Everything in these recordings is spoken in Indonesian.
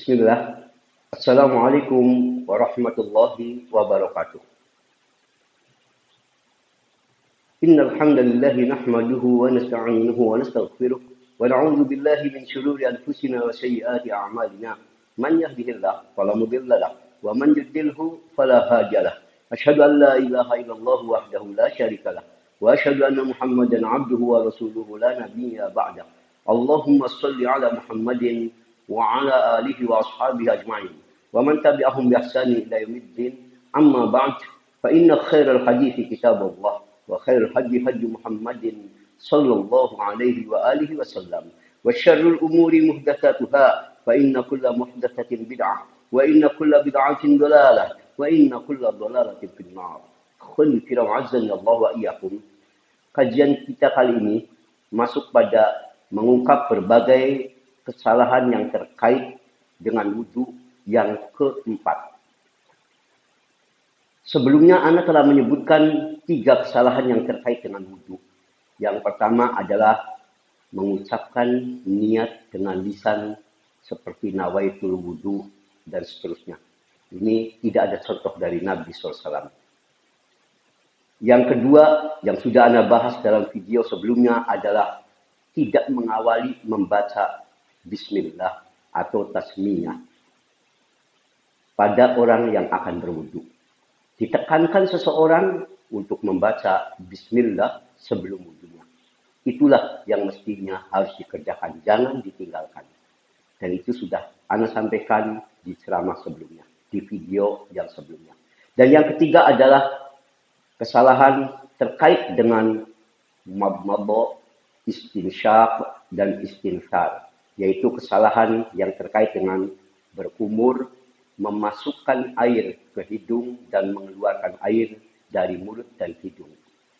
Bismillah. Assalamualaikum warahmatullahi wabarakatuh. Innal hamdalillah nahmaduhu wa nasta'inuhu wa nastaghfiruh wa na'udzu billahi min shururi anfusina wa sayyiati a'malina. Man yahdihillahu fala mudilla lahu wa man yudlilhu fala hadiya lahu. Asyhadu an la ilaha illallah wahdahu la syarika lahu wa asyhadu anna Muhammadan 'abduhu wa rasuluhu la nabiyya ba'da. Allahumma shalli 'ala Muhammadin wa 'ala alihi wa ashabihi ajma'in. Wa man tabi'ahum bi ihsani ila yaumiddin. Amma ba'd, fa inna khairal hadithi kitabullah wa khairul hadi hadi Muhammadin sallallahu alaihi wa alihi wasallam. Wa syarrul umuri muhdatsatuha fa inna kulla muhdatsatin bid'ah wa inna kulla bid'atin dhalalah wa inna kulla dhalalatin finnar. Khul kiram azzani Allah wa iyyakum. Kajian kita kali ini masuk pada mengungkap berbagai kesalahan yang terkait dengan wudu yang keempat. Sebelumnya Anda telah menyebutkan 3 kesalahan yang terkait dengan wudu. Yang pertama adalah mengucapkan niat dengan lisan seperti nawaitul wudu dan seterusnya. Ini tidak ada contoh dari Nabi SAW. Yang kedua, yang sudah Anda bahas dalam video sebelumnya adalah tidak mengawali membaca bismillah atau tasmiyah pada orang yang akan berwudu. Ditekankan seseorang untuk membaca bismillah sebelum wudunya. Itulah yang mestinya harus dikerjakan, jangan ditinggalkan. Dan itu sudah Ana sampaikan di ceramah sebelumnya, di video yang sebelumnya. Dan yang ketiga adalah kesalahan terkait dengan madmadah, istinsyaq dan istinsar, yaitu kesalahan yang terkait dengan berkumur, memasukkan air ke hidung dan mengeluarkan air dari mulut dan hidung.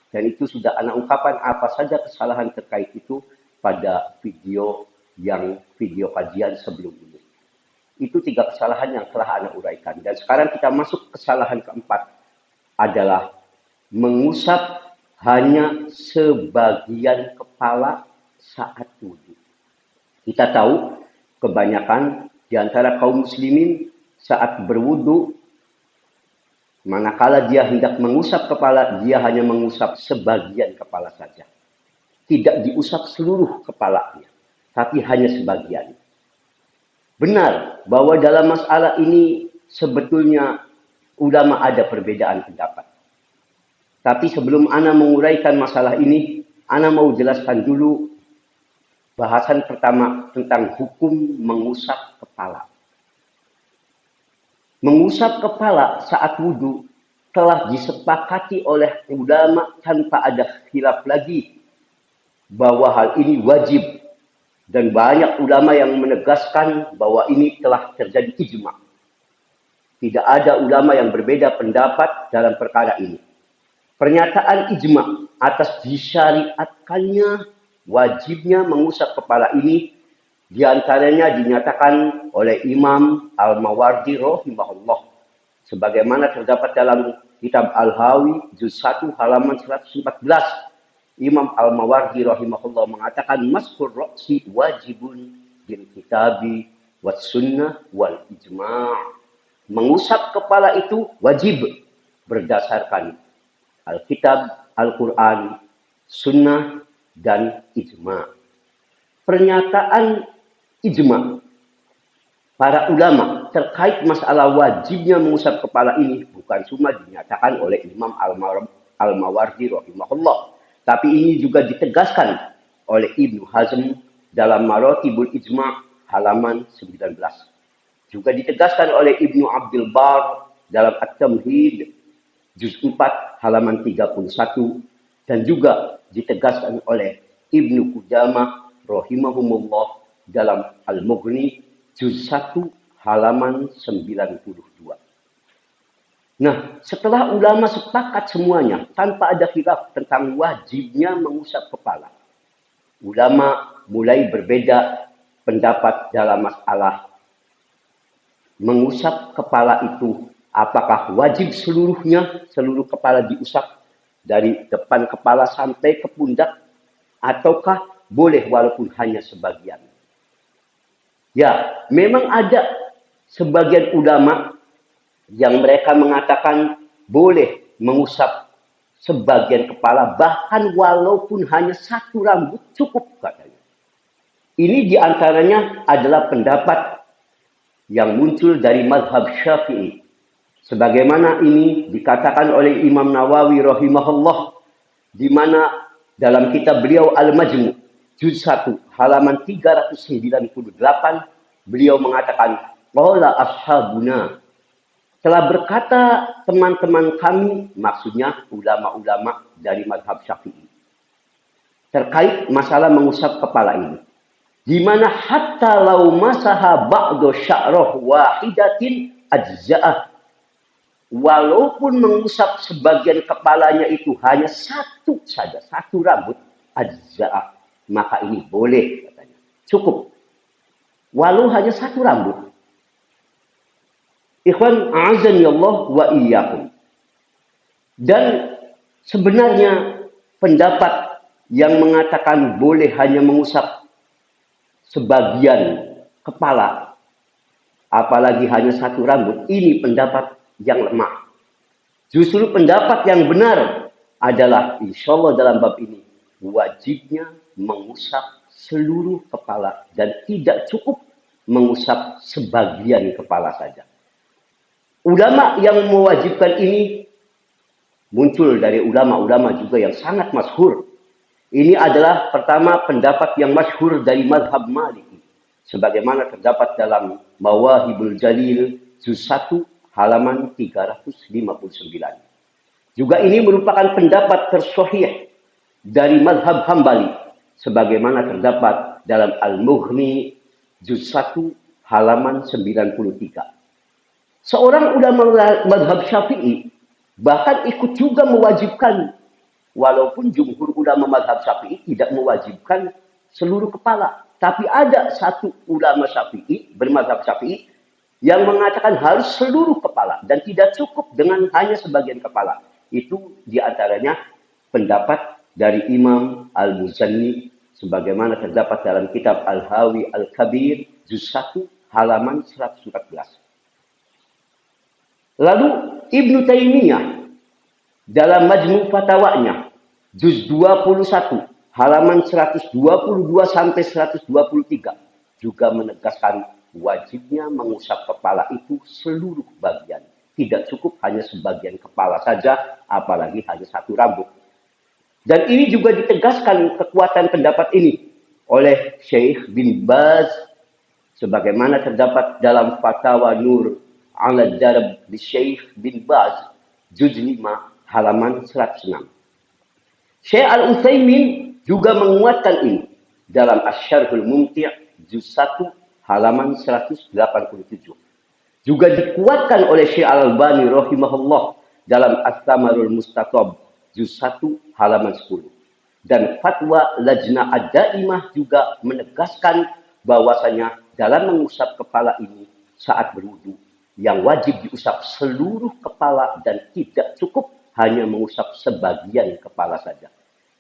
Dan itu sudah Ana ungkapkan apa saja kesalahan terkait itu pada video kajian sebelum ini. Itu 3 kesalahan yang telah Ana uraikan. Dan sekarang kita masuk kesalahan keempat adalah mengusap hanya sebagian kepala saat wudu. Kita tahu kebanyakan di antara kaum muslimin saat berwudu, manakala dia hendak mengusap kepala, dia hanya mengusap sebagian kepala saja. Tidak diusap seluruh kepalanya, tapi hanya sebagian. Benar bahwa dalam masalah ini sebetulnya ulama ada perbedaan pendapat. Tapi sebelum Ana menguraikan masalah ini, Ana mau jelaskan dulu bahasan pertama tentang hukum mengusap kepala. Mengusap kepala saat wudu telah disepakati oleh ulama tanpa ada khilaf lagi bahwa hal ini wajib. Dan banyak ulama yang menegaskan bahwa ini telah terjadi ijma'. Tidak ada ulama yang berbeda pendapat dalam perkara ini. Pernyataan ijma' atas disyariatkannya wajibnya mengusap kepala ini diantaranya dinyatakan oleh Imam Al-Mawardi rahimahullah. Sebagaimana terdapat dalam kitab Al-Hawi juz 1 halaman 114. Imam Al-Mawardi rahimahullah mengatakan maskur ra'si wajibun bil kitabi was sunnah wal ijma'. Mengusap kepala itu wajib berdasarkan Alkitab, Al-Quran, Sunnah, dan Ijma'. Pernyataan Ijma' para ulama terkait masalah wajibnya mengusap kepala ini bukan cuma dinyatakan oleh Imam Al-Mawardi rahimahullah, tapi ini juga ditegaskan oleh Ibnu Hazm dalam Maratibul Ijma' halaman 19. Juga ditegaskan oleh Ibnu Abdul Bar dalam At-Tamhid juz 4 halaman 31 dan juga ditegaskan oleh Ibnu Qudamah rahimahumullah dalam Al-Mughni juz 1 halaman 92. Nah, setelah ulama sepakat semuanya tanpa ada khilaf tentang wajibnya mengusap kepala, ulama mulai berbeda pendapat dalam masalah mengusap kepala itu. Apakah wajib seluruhnya, seluruh kepala diusap dari depan kepala sampai ke pundak, ataukah boleh walaupun hanya sebagian? Ya, memang ada sebagian ulama yang mereka mengatakan boleh mengusap sebagian kepala, bahkan walaupun hanya satu rambut cukup katanya. Ini diantaranya adalah pendapat yang muncul dari mazhab Syafi'i. Sebagaimana ini dikatakan oleh Imam Nawawi rahimahullah, di mana dalam kitab beliau Al-Majmu' juz 1 halaman 398 beliau mengatakan, qala ashabuna, telah berkata teman-teman kami, maksudnya ulama-ulama dari mazhab Syafi'i, terkait masalah mengusap kepala ini, di mana hatta lau masaha ba'du sya'rah wahidatin ajza'ah, walaupun mengusap sebagian kepalanya itu hanya satu saja, satu rambut, ajza'ah, maka ini boleh katanya, cukup, walau hanya satu rambut. Ikhwan a'azani Allah wa iyyakum. Dan sebenarnya pendapat yang mengatakan boleh hanya mengusap sebagian kepala, apalagi hanya satu rambut, ini pendapat yang lemah. Justru pendapat yang benar adalah insya Allah dalam bab ini wajibnya mengusap seluruh kepala dan tidak cukup mengusap sebagian kepala saja. Ulama yang mewajibkan ini muncul dari ulama-ulama juga yang sangat masyhur. Ini adalah pertama pendapat yang masyhur dari mazhab Maliki, sebagaimana terdapat dalam Mawahibul Jalil juz 1 halaman 359. Juga ini merupakan pendapat tersahih dari mazhab Hambali, sebagaimana terdapat dalam Al-Mughni juz 1 halaman 93. Seorang ulama mazhab Syafi'i bahkan ikut juga mewajibkan, walaupun jumhur ulama mazhab Syafi'i tidak mewajibkan seluruh kepala. Tapi ada satu ulama Syafi'i, bermazhab Syafi'i, yang mengatakan harus seluruh kepala dan tidak cukup dengan hanya sebagian kepala. Itu diantaranya pendapat dari Imam Al-Muzanni, sebagaimana terdapat dalam kitab Al-Hawi Al-Kabir, juz 1, halaman 114. Lalu Ibnu Taimiyah dalam Majmu' Fatawanya juz 21 halaman 122 sampai 123 juga menegaskan wajibnya mengusap kepala itu seluruh bagian. Tidak cukup hanya sebagian kepala saja, apalagi hanya satu rambut. Dan ini juga ditegaskan kekuatan pendapat ini oleh Syekh bin Baz, sebagaimana terdapat dalam Fatwa Nur ala Darb di Syekh bin Baz juz 5 halaman 106. Syekh Al-Utsaimin juga menguatkan ini dalam Asy-Syarhul Mumti' juz 1 halaman 187. Juga dikuatkan oleh Syekh Al-Albani rahimahullah dalam As-Samarul Mustaqab juz 1 halaman 10. Dan fatwa Lajnah Ad-Daimah juga menegaskan bahwasanya dalam mengusap kepala ini saat berwudu, yang wajib diusap seluruh kepala dan tidak cukup hanya mengusap sebagian kepala saja.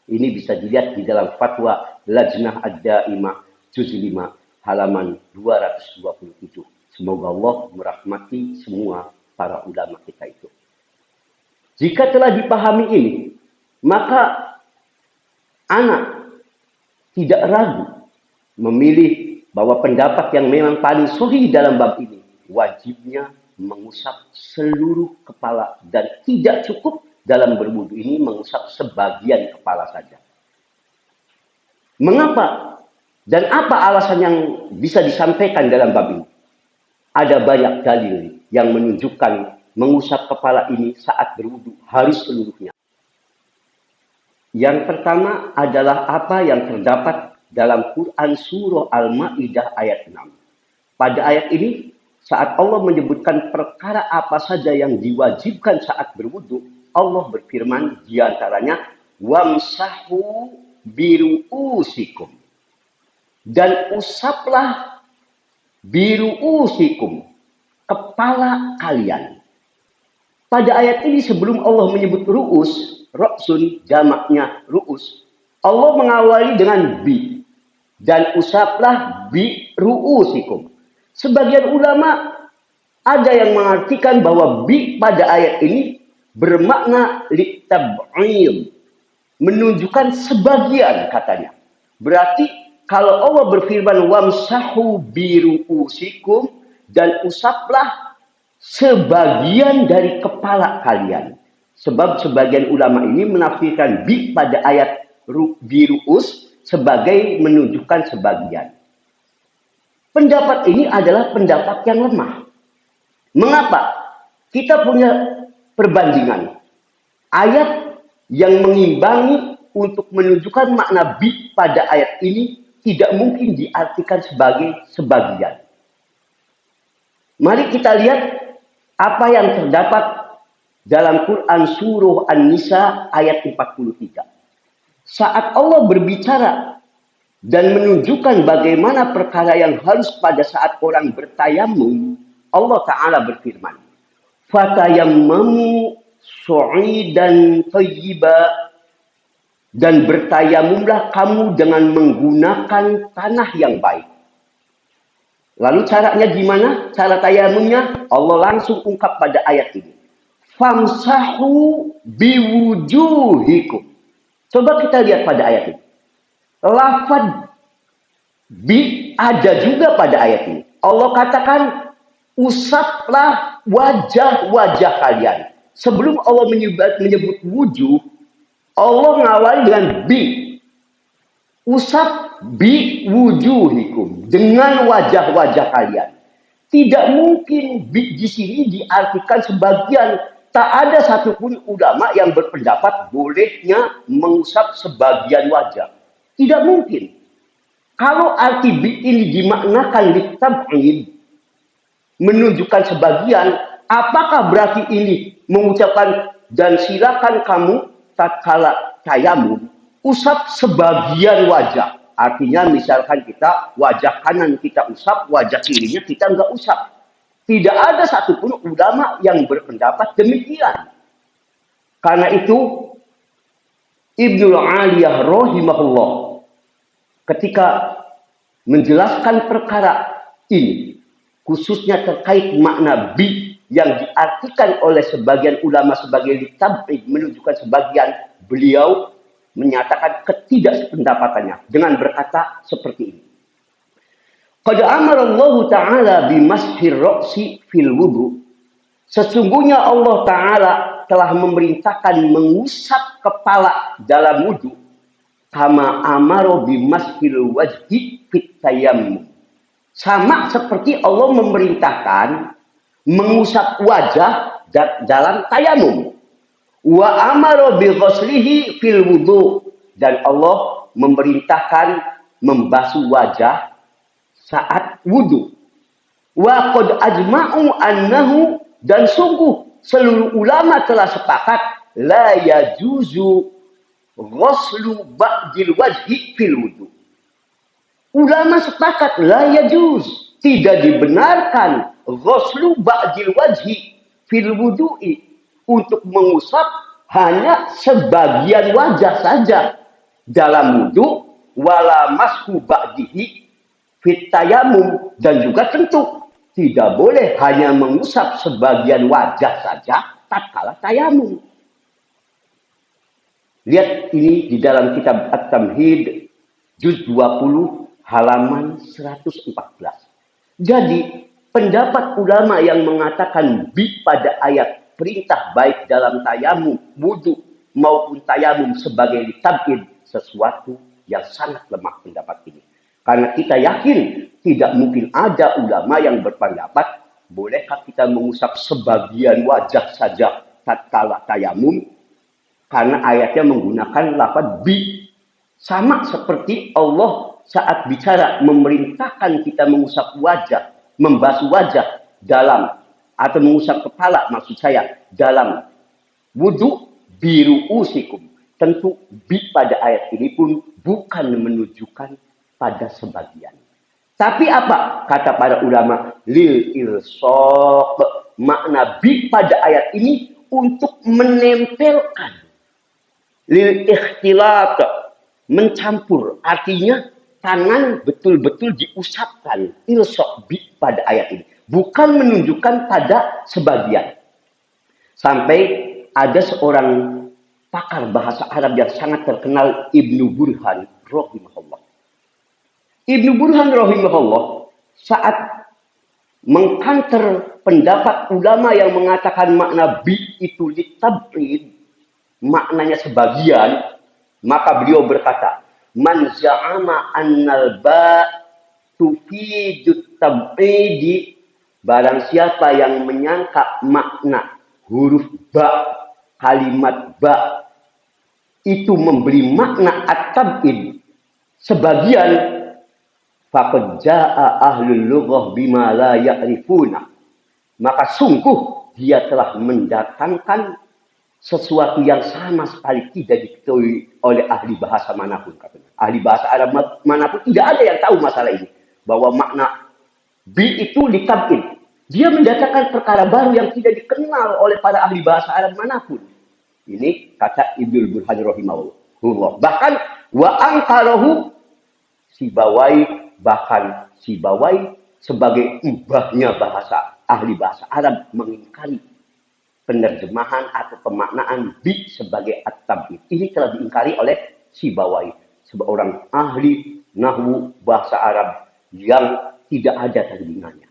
Ini bisa dilihat di dalam fatwa Lajnah Ad-Daimah juz 5 halaman 227. Semoga Allah merahmati semua para ulama kita itu. Jika telah dipahami ini, maka anak tidak ragu memilih bahwa pendapat yang memang paling sahih dalam bab ini, wajibnya mengusap seluruh kepala dan tidak cukup dalam berwudu ini mengusap sebagian kepala saja. Mengapa dan apa alasan yang bisa disampaikan dalam bab ini? Ada banyak dalil yang menunjukkan mengusap kepala ini saat berwudu harus seluruhnya. Yang pertama adalah apa yang terdapat dalam Quran surah Al-Maidah ayat 6. Pada ayat ini, saat Allah menyebutkan perkara apa saja yang diwajibkan saat berwudu, Allah berfirman di antaranya, wamsahu biru'usikum. Dan usaplah biru'usikum, kepala kalian. Pada ayat ini sebelum Allah menyebut ru'us, ra'sun jamaknya ru'us, Allah mengawali dengan bi. Dan usaplah biru'usikum. Sebagian ulama Ada yang mengartikan bahwa bi pada ayat ini bermakna litab'il, menunjukkan sebagian katanya. Berarti kalau Allah berfirman wamsahu biru'usikum, dan usaplah sebagian dari kepala kalian. Sebab sebagian ulama ini menafsirkan bi pada ayat biru'us sebagai menunjukkan sebagian. Pendapat ini adalah pendapat yang lemah. Mengapa? Kita punya perbandingan. Ayat yang mengimbangi untuk menunjukkan makna bi pada ayat ini tidak mungkin diartikan sebagai sebagian. Mari kita lihat apa yang terdapat dalam Quran Surah An-Nisa ayat 43. Saat Allah berbicara dan menunjukkan bagaimana perkara yang harus pada saat orang bertayamum, Allah Ta'ala berfirman, Fatayammamu su'idan thayyiba, dan bertayamumlah kamu dengan menggunakan tanah yang baik. Lalu caranya gimana? Cara tayamumnya Allah langsung ungkap pada ayat ini. Famsahu biwujuhikum. Coba kita lihat pada ayat ini. Lafaz bi ada juga pada ayat ini. Allah katakan usaplah wajah-wajah kalian. Sebelum Allah menyebut wujud, Allah ngawali dengan bi. Usap bi wujuhikum, dengan wajah-wajah kalian. Tidak mungkin bi di sini diartikan sebagian. Tak ada satupun ulama yang berpendapat bolehnya mengusap sebagian wajah. Tidak mungkin. Kalau arti bi ini dimaknakan litab'id, menunjukkan sebagian, apakah berarti ini mengucapkan dan silakan kamu tatkala tayamum usap sebagian wajah? Artinya misalkan kita wajah kanan kita usap, wajah kirinya kita enggak usap. Tidak ada satupun ulama yang berpendapat demikian. Karena itu Ibnul Aliyah rahimahullah ketika menjelaskan perkara ini, khususnya terkait makna bi yang diartikan oleh sebagian ulama sebagai litab'id, menunjukkan sebagian, beliau menyatakan ketidaksependapatannya dengan berkata seperti ini. Qad amara Allah Ta'ala bimashir ra'si fil wudu. Sesungguhnya Allah Ta'ala telah memerintahkan mengusap kepala dalam wudu. Kama amaro bimashil wajhi fit tayammum. Sama seperti Allah memerintahkan mengusap wajah dalam tayamum. Wa amaro bi ghuslihi fil wudu, dan Allah memerintahkan membasuh wajah saat wudu. Wa qad ajma'u annahu, dan sungguh seluruh ulama telah sepakat la yajuzu ghuslu ba'dil wajhi fil wudu. Ulama sepakat la yajuz, tidak dibenarkan ghuslu ba'dil wajhi fil wudu'i, untuk mengusap hanya sebagian wajah saja dalam wudu, wala mashu ba'dihi fit tayamum, dan juga tentu tidak boleh hanya mengusap sebagian wajah saja tatkala tayamum. Lihat ini di dalam kitab At-Tamhid juz 20 halaman 114. Jadi pendapat ulama yang mengatakan bi pada ayat perintah baik dalam tayamum, wudu maupun tayamum sebagai litab'id, sesuatu yang sangat lemah pendapat ini. Karena kita yakin tidak mungkin ada ulama yang berpendapat bolehkah kita mengusap sebagian wajah saja tatkala tayamum, karena ayatnya menggunakan lafaz bi. Sama seperti Allah saat bicara memerintahkan kita mengusap wajah, membasuh wajah dalam, atau mengusap kepala maksud saya, dalam wudu biru'usikum. Tentu bi pada ayat ini pun bukan menunjukkan pada sebagian. Tapi apa? Kata para ulama, lil ilsaq. Makna bi pada ayat ini untuk menempelkan. Lil ikhtilat, mencampur. Artinya tangan betul-betul diusapkan. Ilsaq bi pada ayat ini. bukan menunjukkan pada sebagian. Sampai ada seorang pakar bahasa Arab yang sangat terkenal, Ibnu Burhan rahimahullah. Ibnu Burhan rahimahullah saat mengkanter pendapat ulama yang mengatakan makna bi itu litab'id, maknanya sebagian, maka beliau berkata, man za'ama annal ba tufidut tab'idi, barang siapa yang menyangka makna huruf ba, kalimat ba itu memberi makna at-tab'id sebagian, faqad jaa ahlul lughah bima la ya'rifuna, maka sungguh dia telah mendatangkan sesuatu yang sama sekali tidak diketahui oleh ahli bahasa manapun, katanya. Ahli bahasa Arab manapun tidak ada yang tahu masalah ini, bahwa makna bi itu litab'id. Dia mendatangkan perkara baru yang tidak dikenal oleh para ahli bahasa Arab manapun. Ini kata Ibnu Burhan rahimahullah. Bahkan wa angkarahu Sibawai, bahkan Sibawai sebagai mbahnya bahasa ahli bahasa Arab mengingkari penerjemahan atau pemaknaan bi sebagai at-tab'id. Ini telah diingkari oleh Sibawai, seorang ahli nahwu bahasa Arab yang tidak ada tandingannya.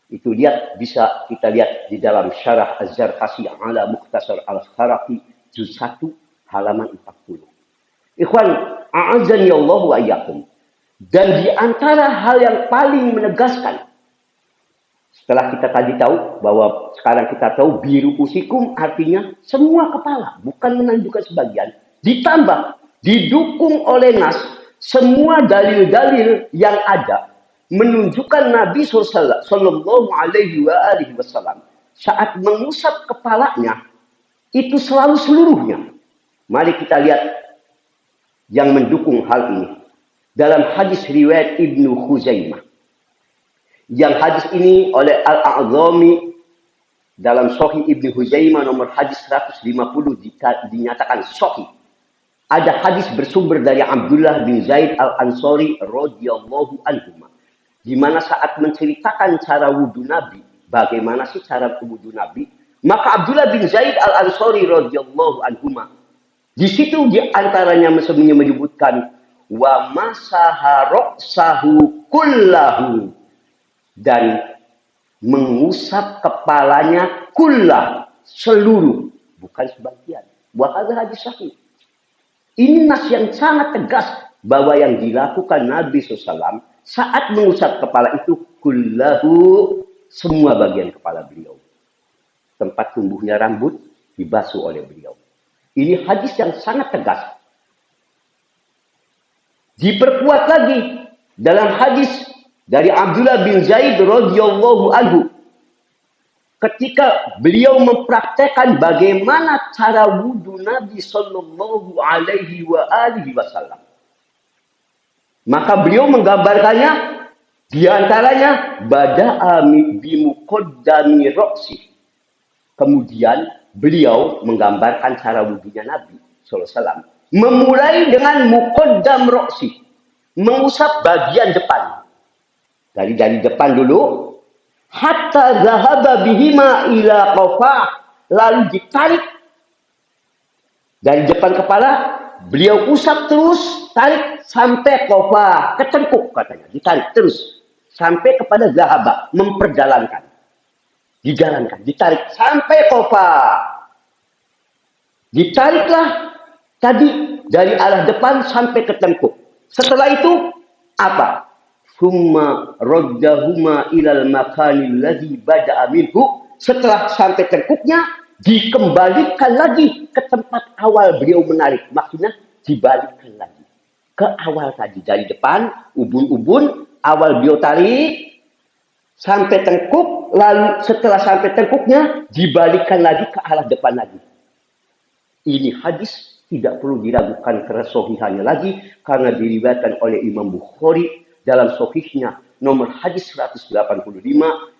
Itu bisa kita lihat di dalam Syarah Az-Zarkasi ala Mukhtasar Al-Kharafi juz 1 halaman 40. Ikhwan, a'azzani Allah wa iyyakum. Dan di antara hal yang paling menegaskan, setelah kita tadi tahu bahwa sekarang kita tahu biru usikum artinya semua kepala, bukan menunjukkan sebagian. Ditambah, didukung oleh nas, semua dalil-dalil yang ada menunjukkan Nabi Sallallahu Alaihi Wasallam saat mengusap kepalanya itu selalu seluruhnya. Mari kita lihat yang mendukung hal ini dalam hadis riwayat Ibnu Khuzaimah. Yang hadis ini oleh Al-A'zami dalam Sahih Ibnu Khuzaimah nomor hadis 150 dinyatakan sahih. Ada hadis bersumber dari Abdullah bin Zaid Al-Ansari radhiyallahu anhu, di mana saat menceritakan cara wudhu Nabi, bagaimana sih cara wudhu Nabi, maka Abdullah bin Zaid Al-Ansari radhiyallahu anhu di situ di antaranya menyebutkan wa masaha ra'sahu kullahu, dan mengusap kepalanya kullah, seluruh, bukan sebagian. Wa hadza hadis sahih. Ini nas yang sangat tegas bahwa yang dilakukan Nabi SAW saat mengusap kepala itu kullahu, semua bagian kepala beliau. Tempat tumbuhnya rambut dibasuh oleh beliau. Ini hadis yang sangat tegas. Diperkuat lagi dalam hadis dari Abdullah bin Zaid radhiyallahu anhu ketika beliau mempraktekkan bagaimana cara wudhu Nabi sallallahu alaihi wasallam. Maka beliau menggambarkannya di antaranya bada'a bi muqaddami ra'si. Kemudian beliau menggambarkan cara wudhunya Nabi sallallahu alaihi wasallam. Memulai dengan muqaddam ra'si, mengusap bagian depan. Dari depan dulu, hatta zahaba bihima ila qafah, lalu ditarik dari depan kepala, beliau usap terus, tarik sampai qafah, ke tengkuk katanya, ditarik terus sampai kepada zahaba, memperjalankan, dijalankan, ditarik sampai qafah. Ditariklah tadi dari arah depan sampai ke tengkuk. Setelah itu apa? Summa raddahuma ilal makanil ladzi bada'a minhu. Setelah sampai tengkuknya, dikembalikan lagi ke tempat awal beliau menarik. Maksudnya dibalikkan lagi ke awal tadi, dari depan ubun-ubun awal beliau tarik sampai tengkuk, lalu setelah sampai tengkuknya dibalikkan lagi ke arah depan lagi. Ini hadis tidak perlu diragukan kesahihannya lagi karena diriwayatkan oleh Imam Bukhari dalam sahihnya nomor hadis 185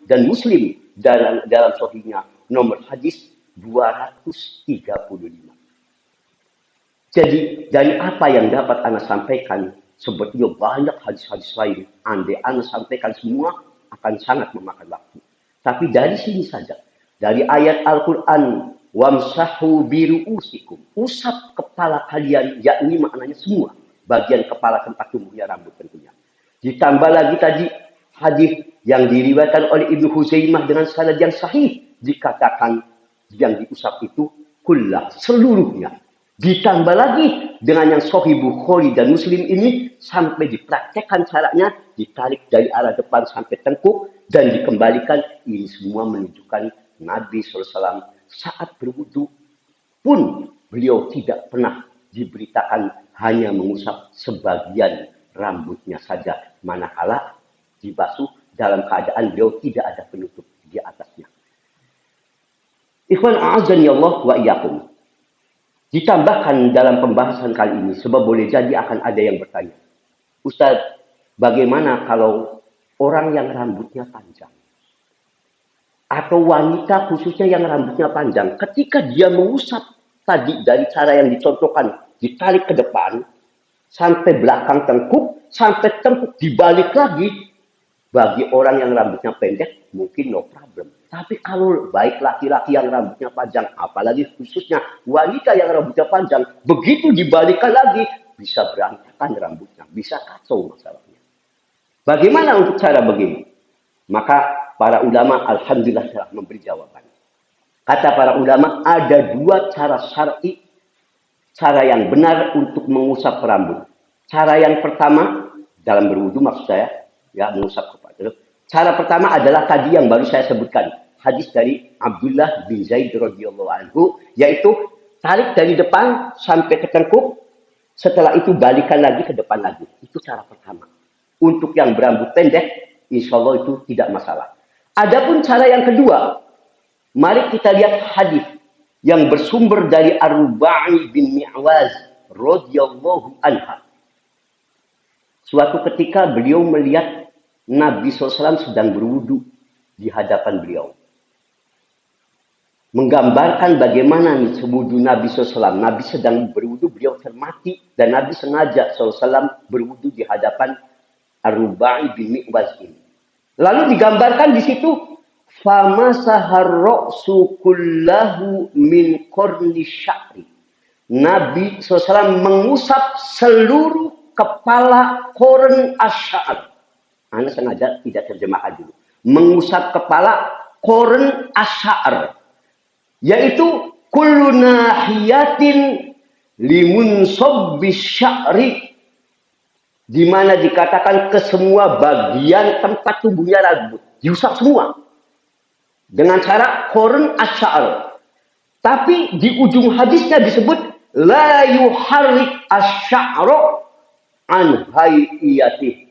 dan Muslim dalam sahihnya nomor hadis 235. Jadi dari apa yang dapat Anda sampaikan, sebetulnya banyak hadis-hadis lain. Andai Anda sampaikan semua, akan sangat memakan waktu. Tapi dari sini saja, dari ayat Al-Quran, wamsahu biru'usikum, usap kepala kalian, yakni maknanya semua bagian kepala tempat tumbuhnya rambut tentunya. Ditambah lagi tadi hadis yang diriwayatkan oleh Ibnu Huzaimah dengan sanad yang sahih, dikatakan yang diusap itu kullah, seluruhnya. Ditambah lagi dengan yang Sahih Bukhari dan Muslim ini sampai dipraktekkan caranya, ditarik dari arah depan sampai tengkuk dan dikembalikan. Ini semua menunjukkan Nabi SAW saat berwudu pun beliau tidak pernah diberitakan hanya mengusap sebagian rambutnya saja, manakala dibasuh dalam keadaan beliau tidak ada penutup di atasnya. Ikhwan a'azani Allah wa iyyakum. Ditambahkan dalam pembahasan kali ini, sebab boleh jadi akan ada yang bertanya, Ustaz, bagaimana kalau orang yang rambutnya panjang? Atau wanita khususnya yang rambutnya panjang, ketika dia mengusap tadi dari cara yang dicontohkan, ditarik ke depan, sampai belakang tengkuk, sampai tengkuk dibalik lagi, bagi orang yang rambutnya pendek, mungkin no problem. Tapi kalau baik laki-laki yang rambutnya panjang, apalagi khususnya wanita yang rambutnya panjang, begitu dibalikkan lagi, bisa berantakan rambutnya, bisa kacau masalahnya. Bagaimana untuk cara begini? Maka para ulama alhamdulillah telah memberi jawaban. Kata para ulama, ada dua cara syar'i, cara yang benar untuk mengusap rambut. Cara yang pertama, dalam berwudu maksud saya, ya mengusap kepala. Cara pertama adalah tadi yang baru saya sebutkan, hadis dari Abdullah bin Zaid radhiyallahu anhu, yaitu tarik dari depan sampai ke tengkuk, setelah itu balikan lagi ke depan lagi. Itu cara pertama. Untuk yang berambut pendek, insya Allah itu tidak masalah. Adapun cara yang kedua, mari kita lihat hadis yang bersumber dari Ar-Rubai bin Mi'waz radhiyallahu anha. Suatu ketika beliau melihat Nabi SAW sedang berwudu di hadapan beliau. Menggambarkan bagaimana nih wudu Nabi SAW. Nabi sedang berwudu, beliau cermati, dan Nabi sengaja SAW berwudu di hadapan Ar-Rubai bin Mi'waz ini. Lalu digambarkan di situ, famasahar ra'su kullahu min qarni sya'ri. Nabi SAW mengusap seluruh kepala korn asy'ar. Anda sengaja tidak terjemahkan dulu. Mengusap kepala korn asy'ar. Yaitu kullu nahiyatin limunsabbi sya'ri. Di mana dikatakan ke semua bagian tempat tumbuhnya rambut. Diusap semua. Dengan cara korn asy'ar. Tapi di ujung hadisnya disebut la yuharrik asy'ara an hay'iyatih,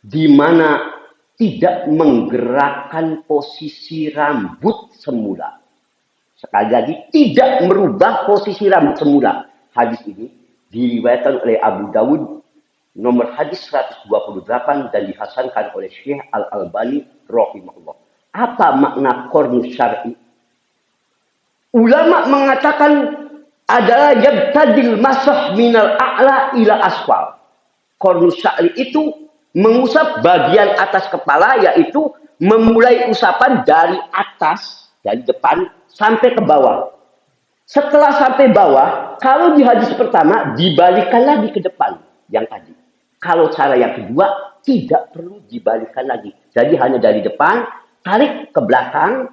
di mana tidak menggerakkan posisi rambut semula. Sekali lagi, tidak merubah posisi rambut semula. Hadis ini diriwayatkan oleh Abu Dawud nomor hadis 128 dan dihasankan oleh Syekh Al-Albani rahimahullah. Apa makna qarnu syar'i? Ulama mengatakan adalah yabtadil masah minal a'la ila asfal. Qarnu sya'ri itu mengusap bagian atas kepala, yaitu memulai usapan dari atas, dari depan sampai ke bawah. Setelah sampai bawah, kalau di hadis pertama dibalikkan lagi ke depan yang tadi. Kalau cara yang kedua tidak perlu dibalikkan lagi. Jadi hanya dari depan, tarik ke belakang.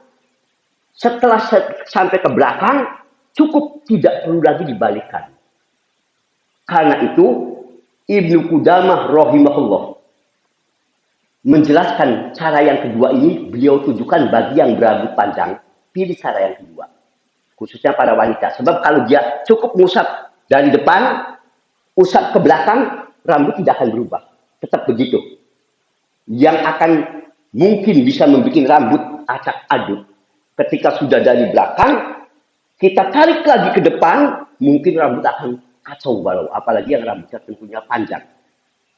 Setelah sampai ke belakang, cukup, tidak perlu lagi dibalikkan. Karena itu Ibnu Qudamah rahimahullah menjelaskan cara yang kedua ini, beliau tujukan bagi yang berambut panjang, pilih cara yang kedua. Khususnya para wanita. Sebab kalau dia cukup ngusap dari depan, usap ke belakang, rambut tidak akan berubah. Tetap begitu. Yang akan mungkin bisa membuat rambut acak aduk. Ketika sudah dari belakang, kita tarik lagi ke depan, mungkin rambut akan kacau balau, apalagi yang rambutnya tentunya panjang.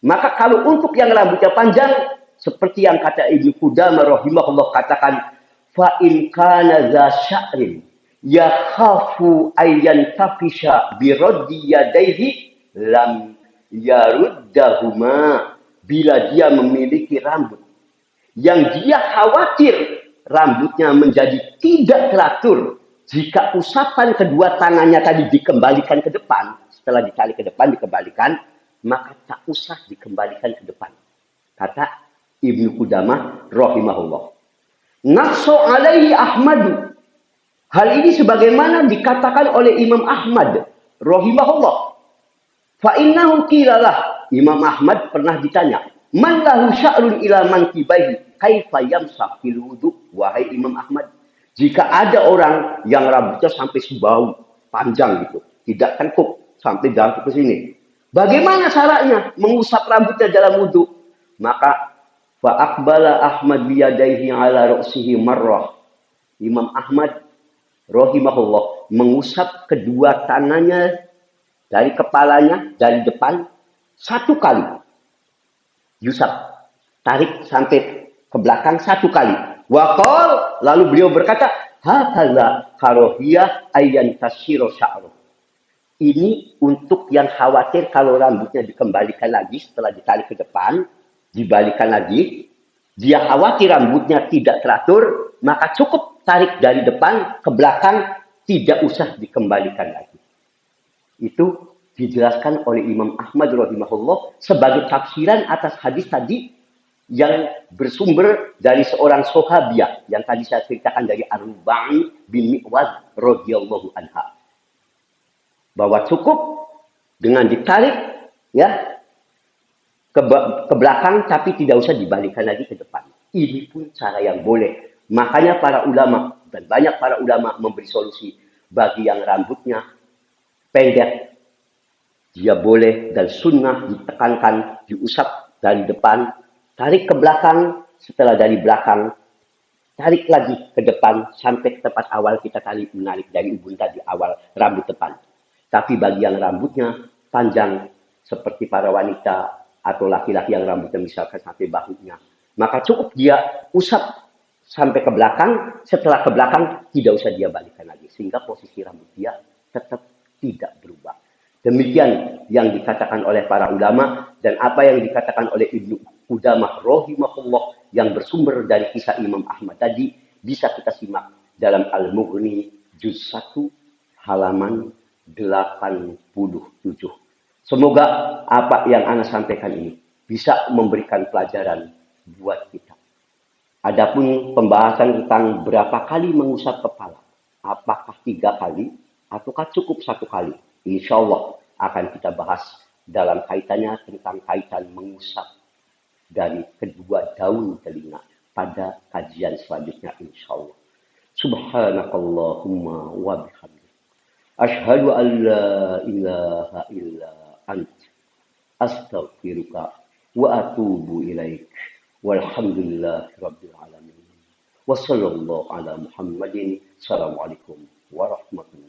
Maka kalau untuk yang rambutnya panjang, seperti yang kata Ibnu Qudamah rahimahullah katakan, fa in kana za sya'rin yakhafu ayyan tafisha bi raddi yadayhi lam yaruddahuma. Bila dia memiliki rambut yang dia khawatir rambutnya menjadi tidak teratur jika usapan kedua tangannya tadi dikembalikan ke depan, setelah ditarik ke depan dikembalikan, maka tak usah dikembalikan ke depan. Kata Ibnu Qudamah rahimahullah. Nafsu alaihi Ahmadu. Hal ini sebagaimana dikatakan oleh Imam Ahmad rahimahullah. Fa innahu qilalah. Imam Ahmad pernah ditanya, man lahu sya'run ila mankibaihi kaifa yamsah fil wudu? Wahai Imam Ahmad, jika ada orang yang rambutnya sampai sebahu panjang gitu, tidak tengkuk sampai jangkau ke sini, bagaimana caranya mengusap rambutnya dalam wudu? Maka fa aqbala Ahmad biyadaihi ala ra'sihi marrah. Imam Ahmad rahimahullah mengusap kedua tangannya dari kepalanya dari depan satu kali. Yusap, tarik sampai ke belakang satu kali. Waqal, lalu beliau berkata, hakadza karohiyah ayyan tasyiro sya'ru. Ini untuk yang khawatir kalau rambutnya dikembalikan lagi setelah ditarik ke depan, dibalikan lagi, dia khawatir rambutnya tidak teratur, maka cukup tarik dari depan ke belakang, tidak usah dikembalikan lagi. Itu dijelaskan oleh Imam Ahmad rahimahullah sebagai tafsiran atas hadis tadi yang bersumber dari seorang sahabiah yang tadi saya ceritakan dari Ar-Rubai bin Mi'waz radhiyallahu anha. Bahwa cukup dengan ditarik ya ke belakang tapi tidak usah dibalikan lagi ke depan. Ini pun cara yang boleh. Makanya para ulama dan banyak para ulama memberi solusi bagi yang rambutnya pendek, dia boleh dan sunnah ditekankan, diusap dari depan, tarik ke belakang, setelah dari belakang, tarik lagi ke depan, sampai ke tempat awal kita tarik menarik dari ubun tadi awal rambut depan. Tapi bagi yang rambutnya panjang, seperti para wanita atau laki-laki yang rambutnya misalkan sampai bahunya, maka cukup dia usap sampai ke belakang, setelah ke belakang tidak usah dia balikan lagi. Sehingga posisi rambut dia tetap tidak berubah. Demikian yang dikatakan oleh para ulama dan apa yang dikatakan oleh Ibnu Qudamah rahimahullah yang bersumber dari kisah Imam Ahmad tadi bisa kita simak dalam Al-Mughni juz 1 halaman 87. Semoga apa yang Ana sampaikan ini bisa memberikan pelajaran buat kita. Adapun pembahasan tentang berapa kali mengusap kepala, apakah 3 kali ataukah cukup 1 kali? Insya Allah akan kita bahas dalam kaitannya tentang kaitan mengusap dari kedua daun telinga pada kajian selanjutnya insya Allah. Subhanakallahumma wa bihamdik. Ashhadu an la ilaha illa ant. Astaghfiruka wa atubu ilaik. Walhamdulillahi rabbil alamin. Wassallallahu ala Muhammadin. Assalamualaikum warahmatullahi wabarakatuh.